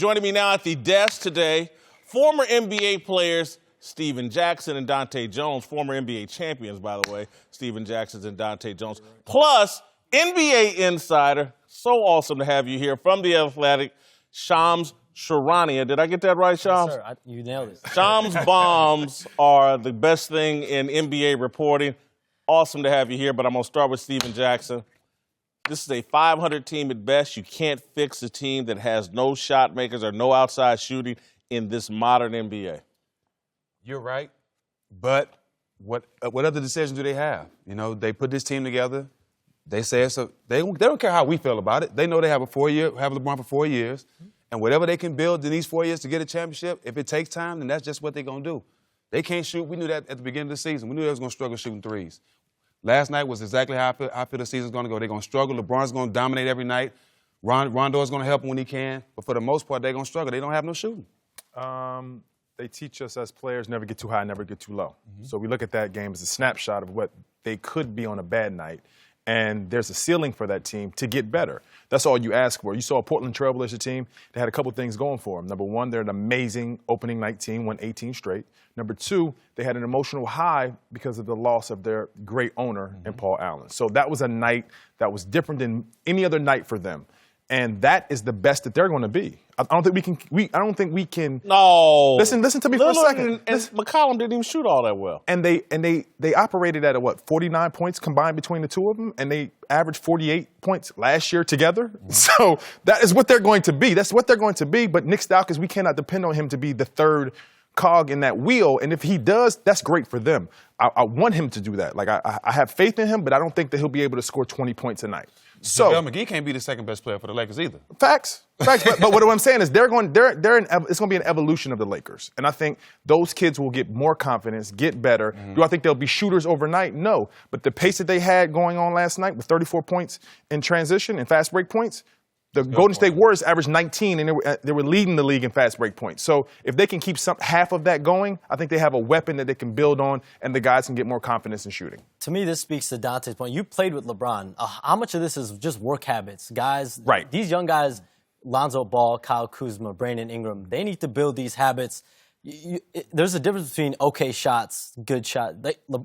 Joining me now at the desk today, former NBA players Stephen Jackson and Dante Jones, former NBA champions, by the way, Stephen Jackson and Dante Jones, plus NBA insider, so awesome to have you here, from The Athletic, Shams Charania. Did I get that right, Shams? Yes, sir. You nailed it. Shams bombs are the best thing in NBA reporting. Awesome to have you here, but I'm going to start with Stephen Jackson. This is a 500 team at best. You can't fix a team that has no shot makers or no outside shooting in this modern NBA. You're right, but what other decisions do they have? You know, they put this team together. They say they don't care how we feel about it. They know they have have LeBron for 4 years, and whatever they can build in these 4 years to get a championship, if it takes time, then that's just what they're gonna do. They can't shoot. We knew that at the beginning of the season. We knew they was gonna struggle shooting threes. Last night was exactly how I feel the season's going to go. They're going to struggle. LeBron's going to dominate every night. Rondo's going to help him when he can. But for the most part, they're going to struggle. They don't have no shooting. They teach us as players never get too high, never get too low. So we look at that game as a snapshot of what they could be on a bad night. And there's a ceiling for that team to get better. That's all you ask for. You saw a Portland Trailblazer team. They had a couple things going for them. Number one, they're an amazing opening night team, won 18 straight. Number two, they had an emotional high because of the loss of their great owner in Paul Allen. So that was a night that was different than any other night for them. And that is the best that they're going to be. I don't think we can. No. Listen to me for a second. And McCollum didn't even shoot all that well. And they operated at 49 points combined between the two of them, and they averaged 48 points last year together. So that is what they're going to be. That's what they're going to be. But Nick Stauskas, we cannot depend on him to be the third cog in that wheel. And if he does, that's great for them. I want him to do that. Like I have faith in him, but I don't think that he'll be able to score 20 points a night. So JaVale McGee can't be the second best player for the Lakers either. Facts. But what I'm saying is it's going to be an evolution of the Lakers. And I think those kids will get more confidence, get better. Do I think they'll be shooters overnight? No. But the pace that they had going on last night with 34 points in transition and fast break points, the Golden State Warriors averaged 19, and they were leading the league in fast break points. So if they can keep half of that going, I think they have a weapon that they can build on, and the guys can get more confidence in shooting. To me, this speaks to Dante's point. You played with LeBron. How much of this is just work habits? Guys, right. These young guys, Lonzo Ball, Kyle Kuzma, Brandon Ingram, they need to build these habits. There's a difference between okay shots, good shot.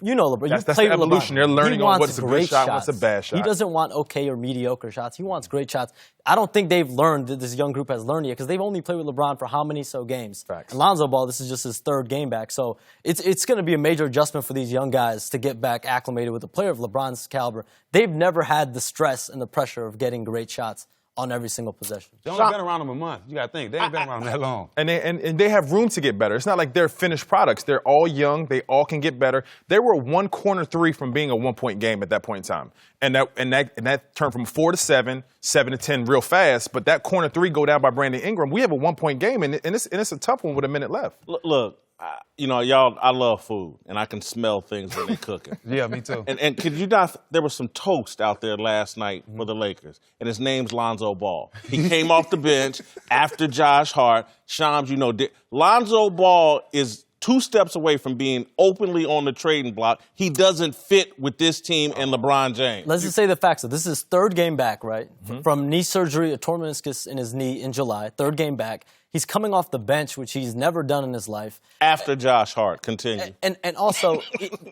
You know LeBron. That's the evolution. They're learning on what's a good shot, what's a bad shot. He doesn't want okay or mediocre shots. He wants great shots. I don't think they've learned, that this young group has learned yet, because they've only played with LeBron for how many games? Facts. And Lonzo Ball, this is just his third game back. So it's going to be a major adjustment for these young guys to get back acclimated with a player of LeBron's caliber. They've never had the stress and the pressure of getting great shots on every single possession. They only been around them a month. You got to think. They ain't been around them that long. And they have room to get better. It's not like they're finished products. They're all young. They all can get better. They were one corner three from being a 1-point game at that point in time. And that turned from 4 to 7, 7 to 10 real fast. But that corner three go down by Brandon Ingram. We have a 1-point game, and it's a tough one with a minute left. Look, y'all, I love food, and I can smell things when they're cooking. Yeah, me too. And could you not, there was some toast out there last night for the Lakers, and his name's Lonzo Ball. He came off the bench after Josh Hart. Shams, Lonzo Ball is 2 steps away from being openly on the trading block. He doesn't fit with this team and LeBron James. Let's just say the facts. So this is his third game back, right? From knee surgery, a torn meniscus in his knee in July. Third game back. He's coming off the bench, which he's never done in his life. After Josh Hart. Continue. And also,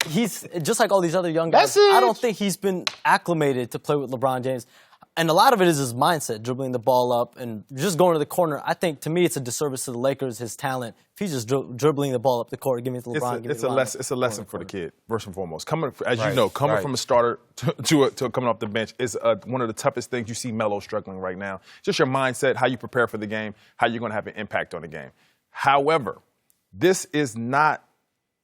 he's just like all these other young guys. I don't think he's been acclimated to play with LeBron James. And a lot of it is his mindset, dribbling the ball up and just going to the corner. I think, to me, it's a disservice to the Lakers, his talent. If he's just dribbling the ball up the court, give me to LeBron. It's a lesson for the kid, first and foremost. Coming from a starter to coming off the bench is one of the toughest things. You see Melo struggling right now. Just your mindset, how you prepare for the game, how you're going to have an impact on the game. However, this is not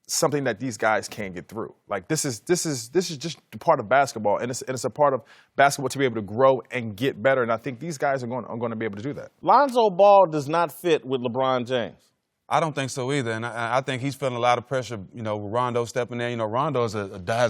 something that these guys can't get through. Like this is just a part of basketball, and it's a part of basketball to be able to grow and get better. And I think these guys are going to be able to do that. Lonzo Ball does not fit with LeBron James. I don't think so either, and I think he's feeling a lot of pressure. With Rondo stepping in. Rondo has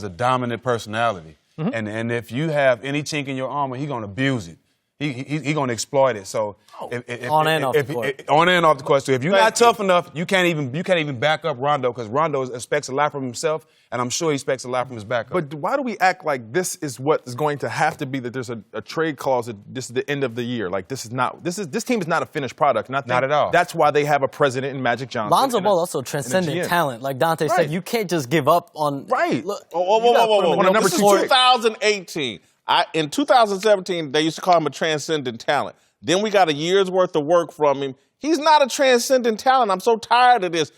a dominant personality, and if you have any chink in your armor, he's going to abuse it. He going to exploit it. So on and off the court. On and off the court. So if you're not tough enough, you can't even back up Rondo because Rondo expects a lot from himself, and I'm sure he expects a lot from his backup. But why do we act like this is what is going to have to be, that there's a trade clause that this is the end of the year? Like this team is not a finished product. And I think not at all. That's why they have a president in Magic Johnson. Lonzo Ball also transcendent talent. Like Dante said, you can't just give up on. Right. Look, Whoa. Number This is 2 2018. In 2017, they used to call him a transcendent talent. Then we got a year's worth of work from him. He's not a transcendent talent. I'm so tired of this.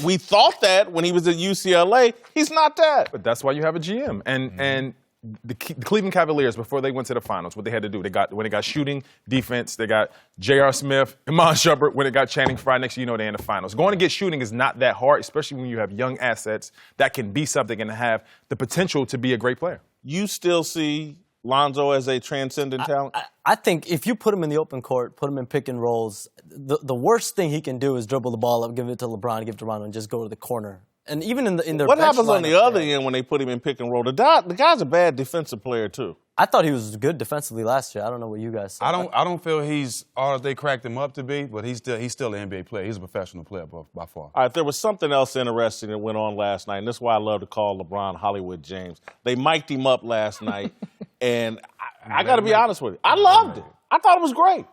We thought that when he was at UCLA. He's not that. But that's why you have a GM. And the Cleveland Cavaliers, before they went to the finals, what they had to do, when they got shooting, defense, they got J.R. Smith, Iman Shumpert. When they got Channing Frye, next they're in the finals. Going to get shooting is not that hard, especially when you have young assets that can be something and have the potential to be a great player. You still see Lonzo as a transcendent talent? I think if you put him in the open court, put him in pick and rolls, the worst thing he can do is dribble the ball up, give it to LeBron, give it to Rondo, and just go to the corner. And even in their what bench happens on the lineup, other end when they put him in pick and roll? The guy's a bad defensive player too. I thought he was good defensively last year. I don't know what you guys said. I don't feel he's all that they cracked him up to be, but he's still an NBA player. He's a professional player by far. All right, there was something else interesting that went on last night, and this is why I love to call LeBron Hollywood James. They mic'd him up last night, and I got to be honest with you. I loved it. I thought it was great,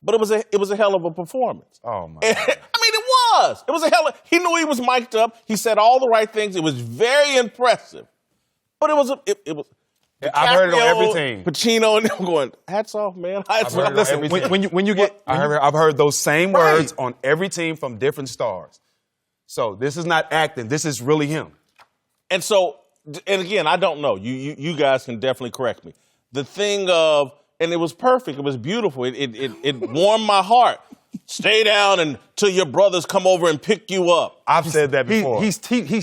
but it was a hell of a performance. Oh my! I mean, it was. It was a hell of. He knew he was mic'd up. He said all the right things. It was very impressive, but it was. I've heard it on every team. Pacino and them going, hats off, man. Hats off. Listen, when you get... I've heard those same words on every team from different stars. So this is not acting. This is really him. And so, and again, I don't know. You guys can definitely correct me. The thing of, and it was perfect. It was beautiful. It warmed my heart. Stay down until your brothers come over and pick you up. I've said that before. He's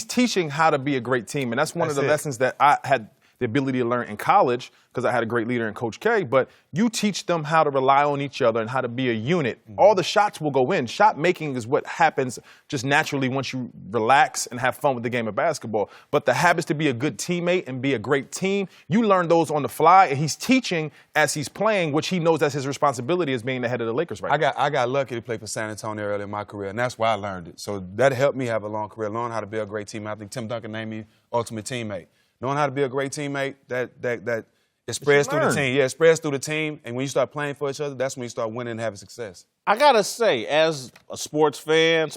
teaching how to be a great team, and that's one of the lessons that I had the ability to learn in college because I had a great leader in Coach K, but you teach them how to rely on each other and how to be a unit. Mm-hmm. All the shots will go in. Shot making is what happens just naturally once you relax and have fun with the game of basketball. But the habits to be a good teammate and be a great team, you learn those on the fly, and he's teaching as he's playing, which he knows that's his responsibility as being the head of the Lakers right now. I got lucky to play for San Antonio early in my career, and that's why I learned it. So that helped me have a long career, learn how to be a great teammate. I think Tim Duncan named me ultimate teammate. Knowing how to be a great teammate, that it spreads through the team. Yeah, it spreads through the team. And when you start playing for each other, that's when you start winning and having success. I got to say, as a sports fan,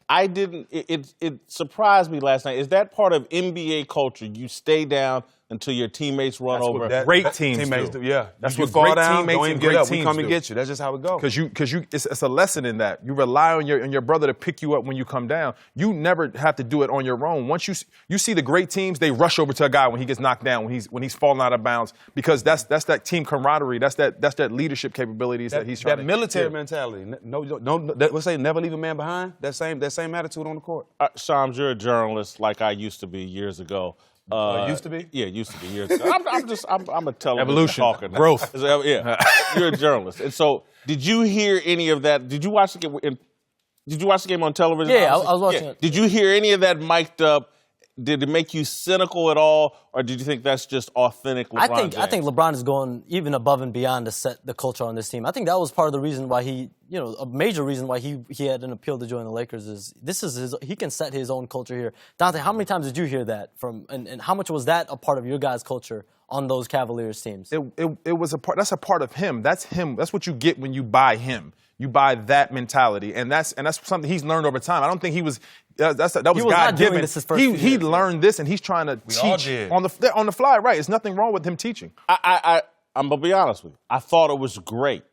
it surprised me last night. Is that part of NBA culture? You stay down until your teammates run over. Great teammates do. Yeah, that's you what fall great down, teammates don't and even great get up. teams We come and do. get you. That's just how it goes. Because it's a lesson in that. You rely on your brother to pick you up when you come down. You never have to do it on your own. Once you see the great teams, they rush over to a guy when he gets knocked down, when he's falling out of bounds, because that's that team camaraderie. That's that leadership capabilities that he's trying to. That military mentality. No, let's say never leave a man behind. That same attitude on the court. Shams, you're a journalist like I used to be years ago. Used to be? Yeah, used to be years ago. I'm a television Evolution, talker now. growth. Yeah, you're a journalist. And so, did you hear any of that? Did you watch the game on television? Yeah, I was watching it. Did you hear any of that mic'd up? Did it make you cynical at all, or did you think that's just authentic LeBron James? I think LeBron is going even above and beyond to set the culture on this team. I think that was part of the reason why a major reason why he had an appeal to join the Lakers is he can set his own culture here. Dante, how many times did you hear that from, and how much was that a part of your guys' culture on those Cavaliers teams? It was a part. That's a part of him. That's him. That's what you get when you buy him. You buy that mentality, and that's something he's learned over time. I don't think he was. That was God given. He learned this, and he's trying to teach on the fly. Right? There's nothing wrong with him teaching. I'm gonna be honest with you. I thought it was great,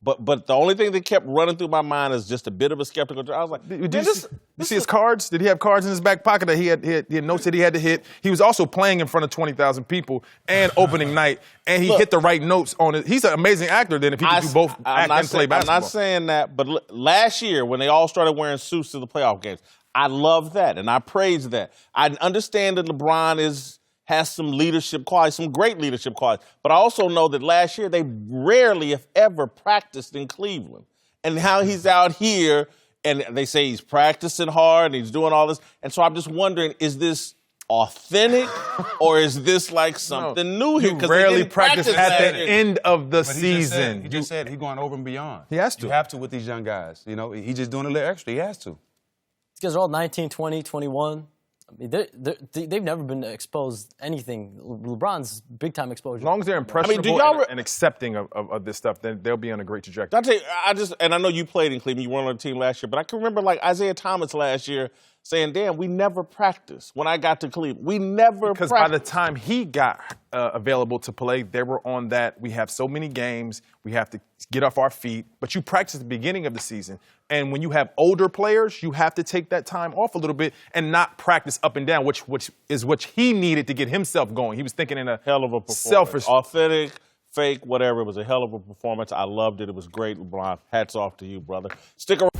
but the only thing that kept running through my mind is just a bit of a skeptical. I was like, did you see his cards? Did he have cards in his back pocket that he had notes that he had to hit? He was also playing in front of 20,000 people and opening night, and he hit the right notes on it. He's an amazing actor. Then if he could do both act and play basketball. I'm not saying that, but last year when they all started wearing suits to the playoff games, I love that and I praise that. I understand that LeBron has some leadership qualities, some great leadership qualities. But I also know that last year they rarely, if ever, practiced in Cleveland. And how he's out here, and they say he's practicing hard and he's doing all this. And so I'm just wondering, is this authentic, or is this like something new here? You 'Cause they rarely didn't practice at last the year. end of the But season. He just said he's going over and beyond. He has to. You have to with these young guys. You know, he's just doing a little extra. He has to. These guys are all 19, 20, 21. I mean, they've never been exposed anything. LeBron's big-time exposure. As long as they're impressionable y'all and accepting of this stuff, then they'll be on a great trajectory. Dante, and I know you played in Cleveland, you weren't on the team last year, but I can remember like Isaiah Thomas last year saying, damn, we never practiced when I got to Cleveland. We never Because practiced. by the time he got available to play, they were on that. We have so many games. We have to get off our feet. But you practice at the beginning of the season. And when you have older players, you have to take that time off a little bit and not practice up and down, which is what he needed to get himself going. He was thinking in a Hell of a performance. selfish. Authentic, fake, whatever. It was a hell of a performance. I loved it. It was great, LeBron. Hats off to you, brother. Stick around.